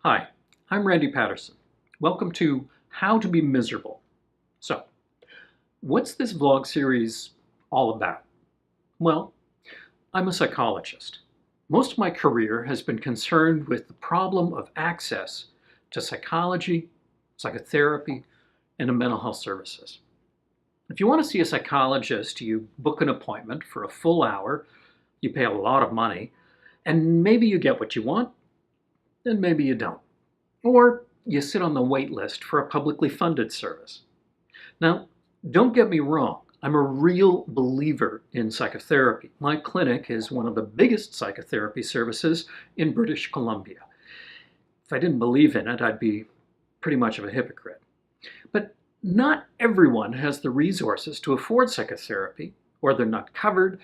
Hi, I'm Randy Patterson. Welcome to How to Be Miserable. So, what's this vlog series all about? Well, I'm a psychologist. Most of my career has been concerned with the problem of access to psychology, psychotherapy, and to mental health services. If you want to see a psychologist, you book an appointment for a full hour, you pay a lot of money, and maybe you get what you want, and maybe you don't. Or you sit on the wait list for a publicly funded service. Now, don't get me wrong, I'm a real believer in psychotherapy. My clinic is one of the biggest psychotherapy services in British Columbia. If I didn't believe in it, I'd be pretty much of a hypocrite. But not everyone has the resources to afford psychotherapy, or they're not covered,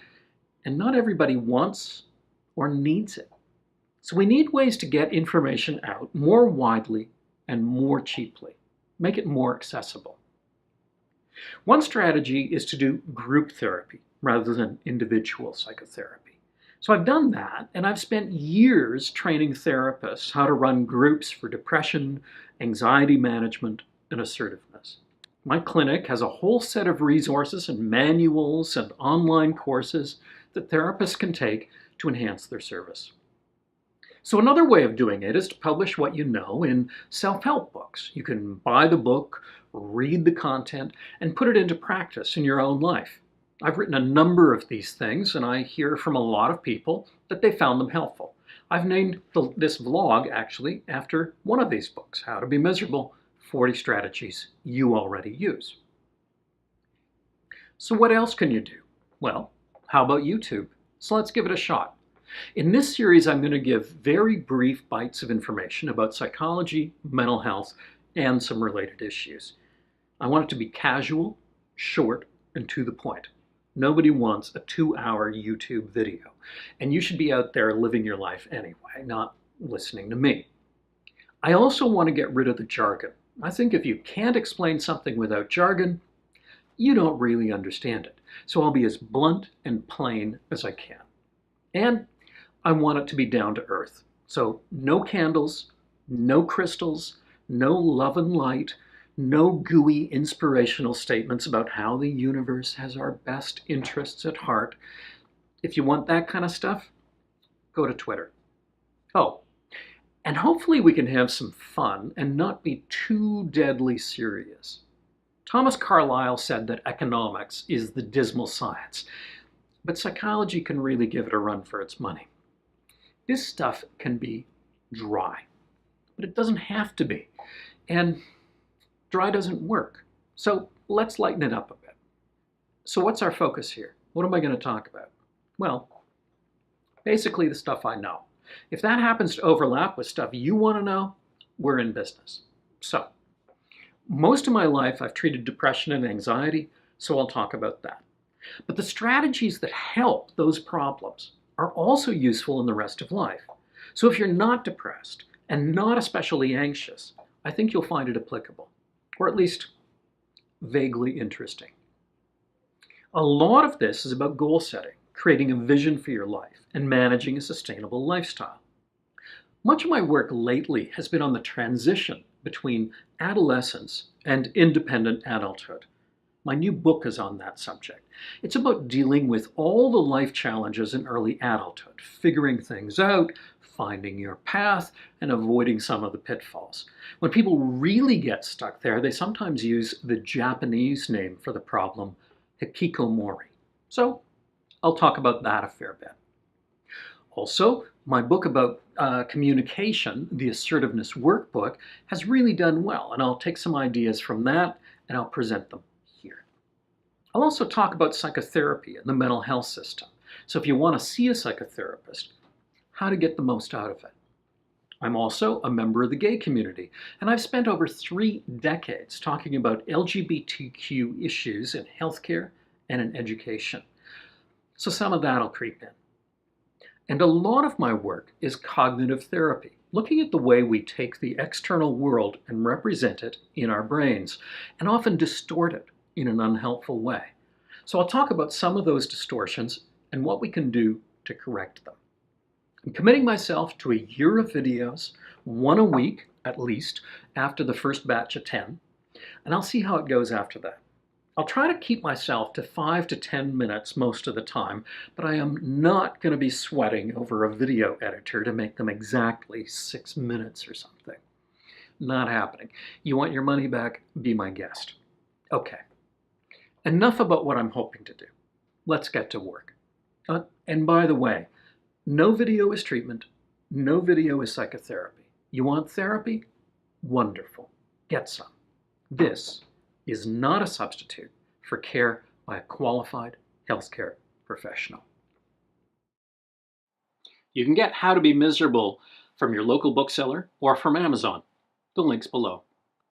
and not everybody wants or needs it. So we need ways to get information out more widely and more cheaply, make it more accessible. One strategy is to do group therapy rather than individual psychotherapy. So I've done that, and I've spent years training therapists how to run groups for depression, anxiety management, and assertiveness. My clinic has a whole set of resources and manuals and online courses that therapists can take to enhance their service. So another way of doing it is to publish what you know in self-help books. You can buy the book, read the content, and put it into practice in your own life. I've written a number of these things, and I hear from a lot of people that they found them helpful. I've named this vlog, actually, after one of these books, How to Be Miserable, 40 Strategies You Already Use. So what else can you do? Well, how about YouTube? So let's give it a shot. In this series, I'm going to give very brief bites of information about psychology, mental health, and some related issues. I want it to be casual, short, and to the point. Nobody wants a 2-hour YouTube video, and you should be out there living your life anyway, not listening to me. I also want to get rid of the jargon. I think if you can't explain something without jargon, you don't really understand it. So I'll be as blunt and plain as I can. And I want it to be down to earth. So no candles, no crystals, no love and light, no gooey inspirational statements about how the universe has our best interests at heart. If you want that kind of stuff, go to Twitter. Oh, and hopefully we can have some fun and not be too deadly serious. Thomas Carlyle said that economics is the dismal science, but psychology can really give it a run for its money. This stuff can be dry, but it doesn't have to be. And dry doesn't work. So let's lighten it up a bit. So what's our focus here? What am I going to talk about? Well, basically the stuff I know. If that happens to overlap with stuff you want to know, we're in business. So, most of my life I've treated depression and anxiety, so I'll talk about that. But the strategies that help those problems are also useful in the rest of life. So if you're not depressed and not especially anxious, I think you'll find it applicable, or at least vaguely interesting. A lot of this is about goal setting, creating a vision for your life, and managing a sustainable lifestyle. Much of my work lately has been on the transition between adolescence and independent adulthood. My new book is on that subject. It's about dealing with all the life challenges in early adulthood, figuring things out, finding your path, and avoiding some of the pitfalls. When people really get stuck there, they sometimes use the Japanese name for the problem, hikikomori. So I'll talk about that a fair bit. Also, my book about communication, the Assertiveness Workbook, has really done well, and I'll take some ideas from that and I'll present them here. I'll also talk about psychotherapy and the mental health system. So if you want to see a psychotherapist, how to get the most out of it. I'm also a member of the gay community, and I've spent over 3 decades talking about LGBTQ issues in healthcare and in education. So some of that'll creep in. And a lot of my work is cognitive therapy, looking at the way we take the external world and represent it in our brains, and often distort it in an unhelpful way. So I'll talk about some of those distortions and what we can do to correct them. I'm committing myself to a year of videos, one a week at least, after the first batch of 10, and I'll see how it goes after that. I'll try to keep myself to 5 to 10 minutes most of the time, but I am not going to be sweating over a video editor to make them exactly 6 minutes or something. Not happening. You want your money back? Be my guest. Okay. Enough about what I'm hoping to do. Let's get to work. And by the way, no video is treatment. No video is psychotherapy. You want therapy? Wonderful. Get some. This is not a substitute for care by a qualified healthcare professional. You can get How to Be Miserable from your local bookseller or from Amazon. The link's below.